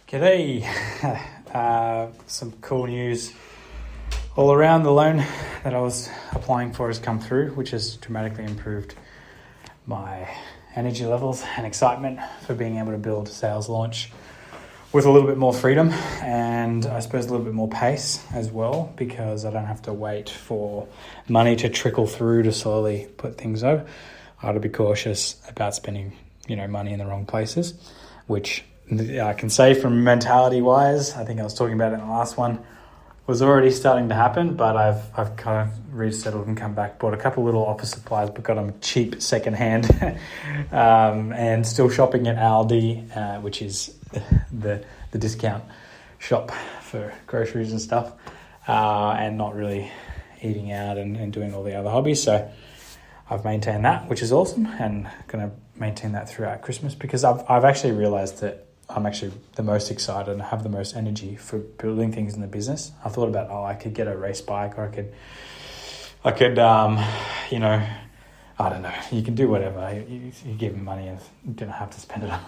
G'day. Some cool news all around. The loan that I was applying for has come through, which has dramatically improved my energy levels and excitement for being able to build a sales launch with a little bit more freedom and I suppose a little bit more pace as well, because I don't have to wait for money to trickle through to slowly put things over. I have to be cautious about spending, money in the wrong places, which I can say from mentality wise, I think I was talking about it in the last one, was already starting to happen, but I've kind of resettled and come back, bought a couple little office supplies, but got them cheap secondhand, and still shopping at Aldi, which is the discount shop for groceries and stuff, and not really eating out and doing all the other hobbies. So I've maintained that, which is awesome, and going to maintain that throughout Christmas, because I've actually realized that I'm actually the most excited and have the most energy for building things in the business. I thought about, I could get a race bike, or I could, I don't know. You can do whatever. You give them money and you don't have to spend it on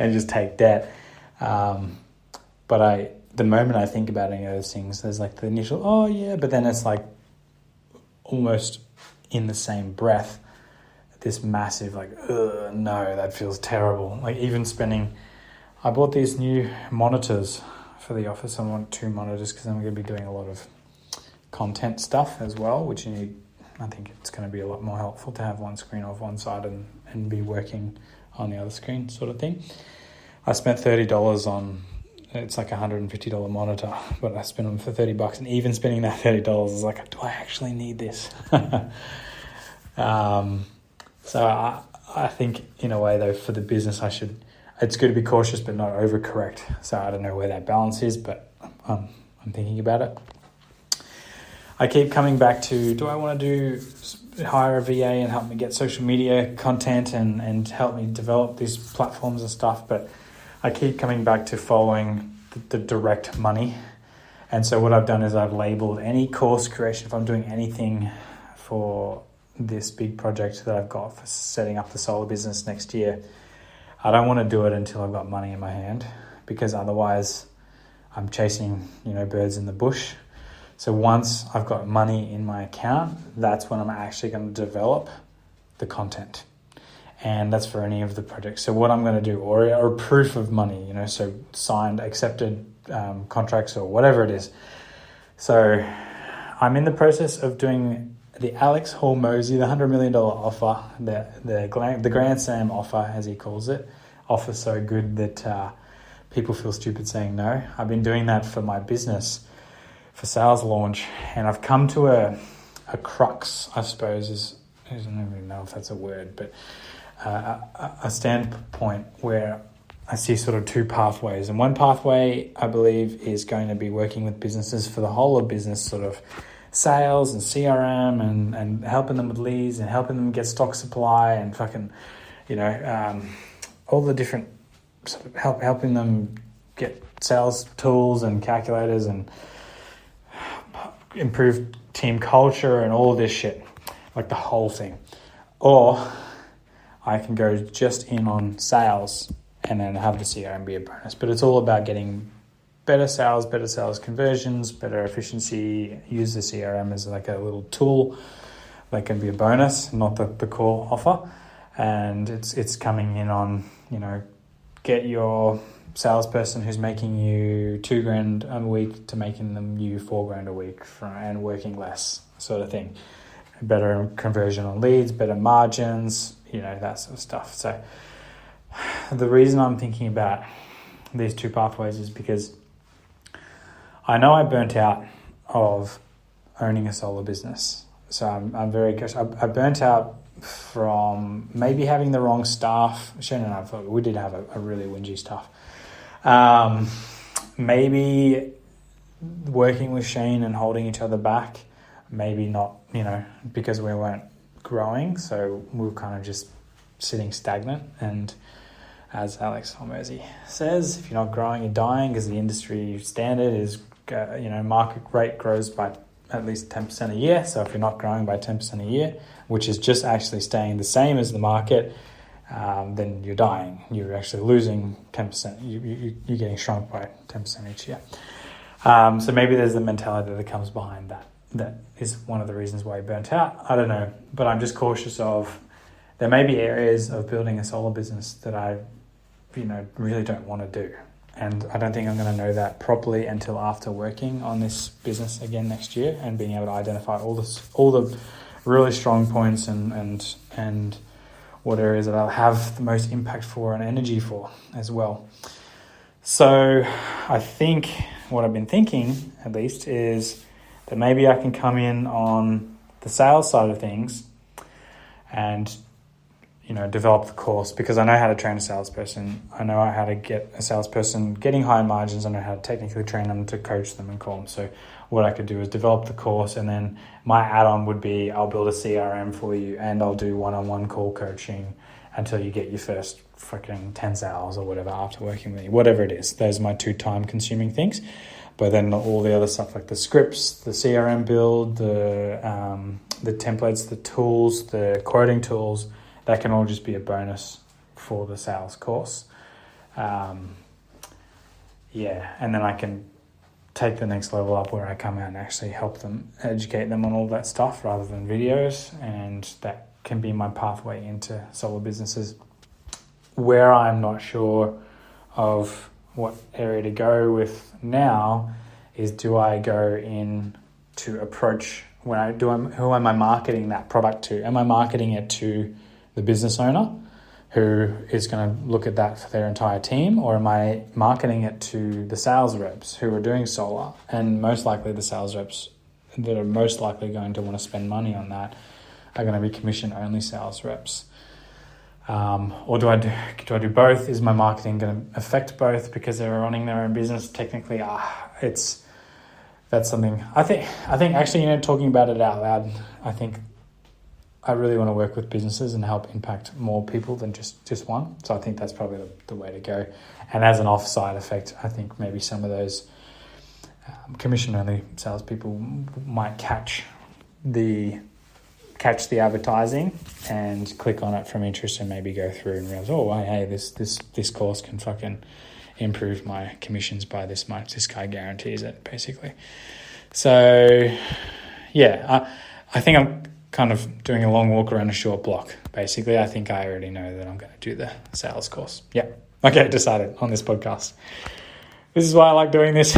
and just take debt. But the moment I think about any of those things, there's like the initial, but then it's like almost in the same breath, this massive no, that feels terrible. Like even I bought these new monitors for the office. I want 2 monitors because I'm going to be doing a lot of content stuff as well, which I think it's going to be a lot more helpful to have one screen off one side and be working on the other screen sort of thing. I spent $30 on, it's like a $150 monitor, but I spent them for $30, and even spending that $30 is like, do I actually need this? So I think in a way though, for the business, it's good to be cautious but not overcorrect. So I don't know where that balance is, but I'm thinking about it. I keep coming back to, do I want to hire a VA and help me get social media content and help me develop these platforms and stuff? But I keep coming back to following the direct money. And so what I've done is I've labeled any course creation, if I'm doing anything for this big project that I've got for setting up the solar business next year, I don't want to do it until I've got money in my hand, because otherwise I'm chasing, birds in the bush. So once I've got money in my account, that's when I'm actually going to develop the content. And that's for any of the projects. So what I'm going to do, or proof of money, so signed, accepted contracts or whatever it is. So I'm in the process of doing the Alex Hormozy, the $100 million offer, the Grand Slam offer, as he calls it, offer so good that people feel stupid saying no. I've been doing that for my business, for sales launch, and I've come to a crux, I suppose, I don't even know if that's a word, but a standpoint where I see sort of 2 pathways. And one pathway, I believe, is going to be working with businesses for the whole of business, sort of sales and CRM and helping them with leads and helping them get stock supply and fucking, all the different sort of helping them get sales tools and calculators and improve team culture and all of this shit, like the whole thing. Or I can go just in on sales and then have the CRM be a bonus. But it's all about getting better sales conversions, better efficiency. Use the CRM as like a little tool that can be a bonus, not the core offer. And it's coming in on, get your salesperson who's making you $2,000 a week to making them you $4,000 a week and working less, sort of thing. Better conversion on leads, better margins, that sort of stuff. So the reason I'm thinking about these 2 pathways is because I know I burnt out of owning a solar business. So I'm very curious. I burnt out from maybe having the wrong staff. Shane and I thought we did have a really whingy staff. Maybe working with Shane and holding each other back. Maybe not, because we weren't growing. So we were kind of just sitting stagnant. And as Alex Hormozy says, if you're not growing, you're dying, because the industry standard is, market rate grows by at least 10% a year. So if you're not growing by 10% a year, which is just actually staying the same as the market, then you're dying. You're actually losing 10%. You're getting shrunk by 10% each year. So maybe there's the mentality that comes behind that. That is one of the reasons why you burnt out. I don't know, but I'm just cautious of, there may be areas of building a solar business that I, really don't want to do. And I don't think I'm going to know that properly until after working on this business again next year and being able to identify all the really strong points and what areas that I'll have the most impact for and energy for as well. So I think what I've been thinking, at least, is that maybe I can come in on the sales side of things and develop the course, because I know how to train a salesperson. I know how to get a salesperson getting high margins. I know how to technically train them, to coach them and call them. So what I could do is develop the course, and then my add-on would be I'll build a CRM for you, and I'll do one-on-one call coaching until you get your first fucking 10 sales or whatever after working with me, whatever it is. Those are my 2 time-consuming things. But then all the other stuff like the scripts, the CRM build, the templates, the tools, the quoting tools, that can all just be a bonus for the sales course. And then I can take the next level up where I come out and actually help them, educate them on all that stuff rather than videos. And that can be my pathway into solar businesses. Where I'm not sure of what area to go with now is, do I go in to approach, who am I marketing that product to? Am I marketing it to the business owner who is going to look at that for their entire team, or am I marketing it to the sales reps who are doing solar? And most likely the sales reps that are most likely going to want to spend money on that are going to be commission-only sales reps. Or do I do both? Is my marketing going to affect both because they're running their own business? Technically, that's something I think actually, talking about it out loud, I think I really want to work with businesses and help impact more people than just one. So I think that's probably the way to go. And as an offside effect, I think maybe some of those commission-only salespeople might catch the advertising and click on it from interest and maybe go through and realize, hey, this course can fucking improve my commissions by this much. This guy guarantees it, basically. So, yeah, I think I'm kind of doing a long walk around a short block. Basically, I think I already know that I'm going to do the sales course. Yeah, okay, decided on this podcast. This is why I like doing this,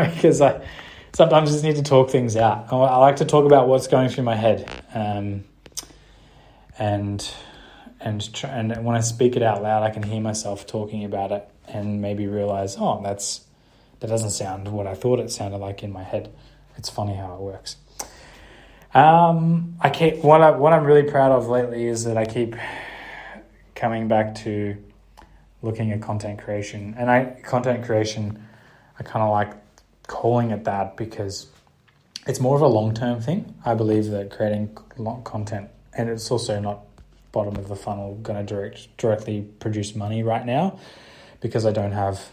because I sometimes just need to talk things out. I like to talk about what's going through my head, and when I speak it out loud, I can hear myself talking about it and maybe realize, that doesn't sound what I thought it sounded like in my head. It's funny how it works. What I'm really proud of lately is that I keep coming back to looking at content creation, and I kind of like calling it that because it's more of a long-term thing. I believe that creating content, and it's also not bottom of the funnel going to directly produce money right now, because I don't have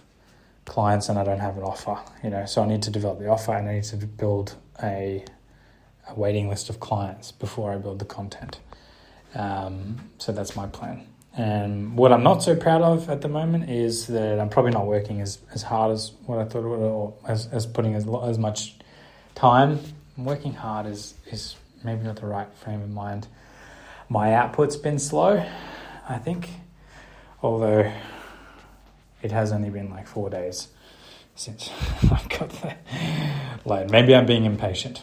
clients and I don't have an offer, so I need to develop the offer and I need to build a waiting list of clients before I build the content. So that's my plan. And what I'm not so proud of at the moment is that I'm probably not working as hard as what I thought it would, or as putting as much time. Working hard is maybe not the right frame of mind. My output's been slow, I think, although it has only been like 4 days since I've got the load. Maybe I'm being impatient.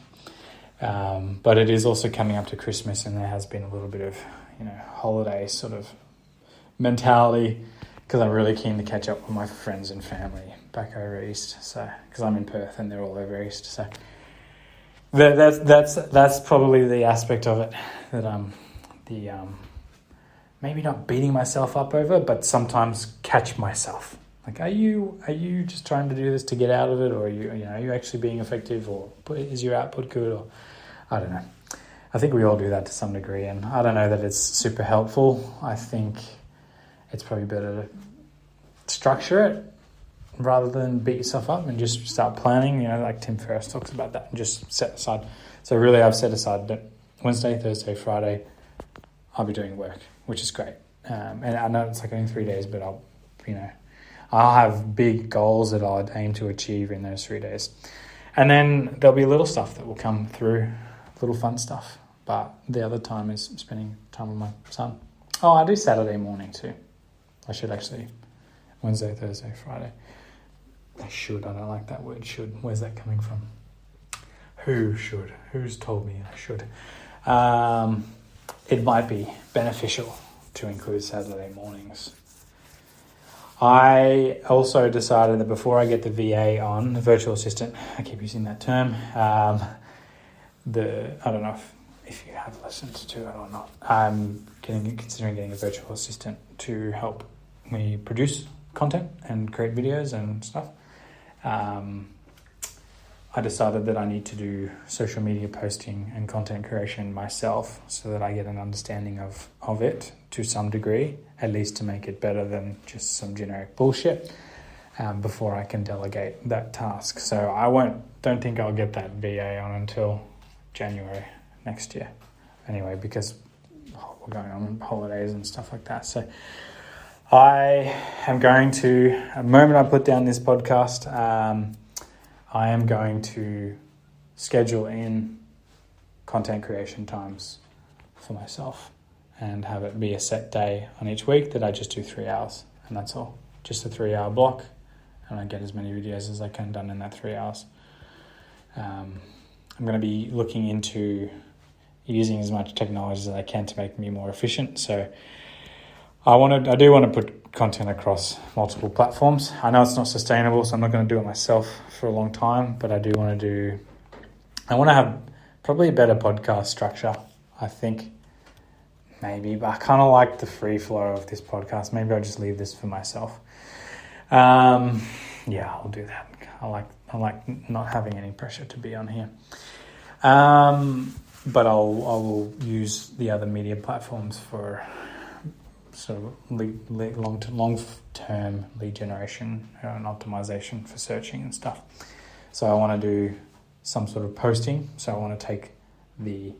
But it is also coming up to Christmas, and there has been a little bit of, holiday sort of mentality, because I'm really keen to catch up with my friends and family back over east. So, because I'm in Perth and they're all over east, so that's probably the aspect of it that I'm maybe not beating myself up over, but sometimes catch myself. Like, are you just trying to do this to get out of it, or are you actually being effective, or is your output good, or I don't know. I think we all do that to some degree, and I don't know that it's super helpful. I think it's probably better to structure it rather than beat yourself up and just start planning, like Tim Ferriss talks about that, and just set aside. So really I've set aside that Wednesday, Thursday, Friday, I'll be doing work, which is great. and I know it's like only 3 days, but I'll have big goals that I'll aim to achieve in those 3 days. And then there'll be little stuff that will come through, little fun stuff. But the other time is spending time with my son. Oh, I do Saturday morning too. I should actually. Wednesday, Thursday, Friday. I should. I don't like that word should. Where's that coming from? Who should? Who's told me I should? It might be beneficial to include Saturday mornings. I also decided that before I get the VA on, the virtual assistant, I keep using that term, I don't know if you have listened to it or not, I'm considering getting a virtual assistant to help me produce content and create videos and stuff. I decided that I need to do social media posting and content creation myself so that I get an understanding of it to some degree, at least to make it better than just some generic bullshit, before I can delegate that task. So don't think I'll get that VA on until January next year anyway, because we're going on holidays and stuff like that. So I am going to, the moment I put down this podcast, I am going to schedule in content creation times for myself and have it be a set day on each week that I just do 3 hours, and that's all. Just a 3-hour block, and I get as many videos as I can done in that 3 hours. I'm going to be looking into using as much technology as I can to make me more efficient. So I do want to put content across multiple platforms. I know it's not sustainable, so I'm not going to do it myself for a long time, but I want to have probably a better podcast structure, I think, maybe, but I kind of like the free flow of this podcast. Maybe I'll just leave this for myself. I'll do that. I like not having any pressure to be on here. But I will use the other media platforms for sort of long-term lead generation and optimization for searching and stuff. So I want to do some sort of posting. So I want to take the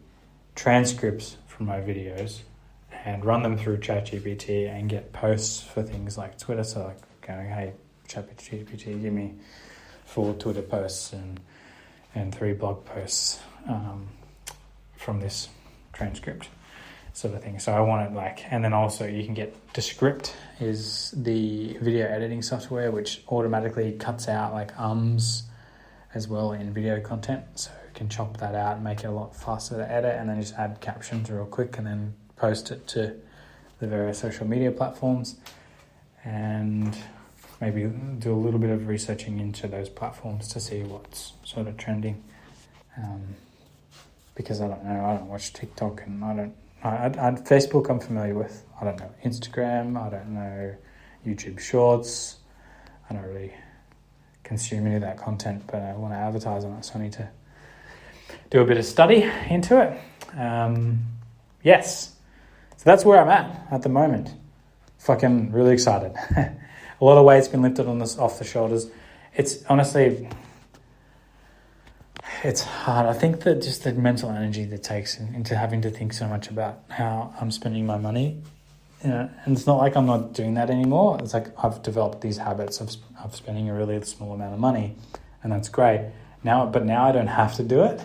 transcripts from my videos and run them through ChatGPT and get posts for things like Twitter. So like going, hey, ChatGPT, give me 4 Twitter posts and 3 blog posts from this transcript sort of thing. So I want it and then also you can get Descript is the video editing software which automatically cuts out as well in video content. So you can chop that out and make it a lot faster to edit, and then just add captions real quick and then post it to the various social media platforms, and maybe do a little bit of researching into those platforms to see what's sort of trending. Because I don't know, I don't watch TikTok, and Facebook I'm familiar with. I don't know Instagram, I don't know YouTube Shorts. I don't really consume any of that content, but I want to advertise on it, so I need to do a bit of study into it. Yes. So that's where I'm at the moment. Fucking really excited. A lot of weight's been lifted off the shoulders. It's honestly, it's hard. I think that just the mental energy that takes into having to think so much about how I'm spending my money, and it's not like I'm not doing that anymore. It's like I've developed these habits of spending a really small amount of money, and that's great. But now I don't have to do it.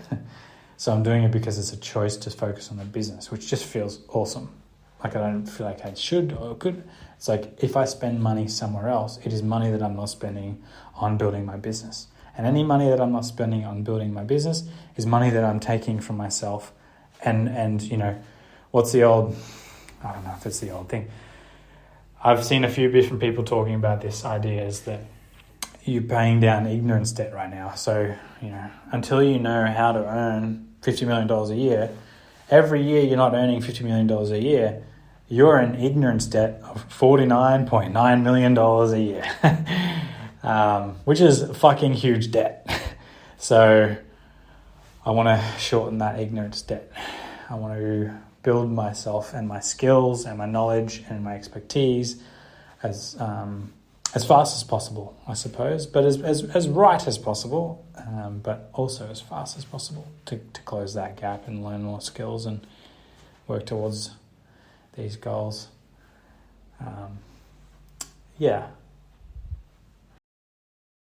So I'm doing it because it's a choice to focus on the business, which just feels awesome. Like I don't feel like I should or could. It's like if I spend money somewhere else, it is money that I'm not spending on building my business. And any money that I'm not spending on building my business is money that I'm taking from myself. And what's the old, I don't know if it's the old thing. I've seen a few different people talking about this idea is that you're paying down ignorance debt right now. So, until you know how to earn $50 million a year, every year you're not earning $50 million a year, you're in ignorance debt of $49.9 million a year, which is fucking huge debt. So I want to shorten that ignorance debt. I want to build myself and my skills and my knowledge and my expertise as fast as possible, I suppose, but as right as possible, but also as fast as possible to close that gap and learn more skills and work towards these goals. Yeah,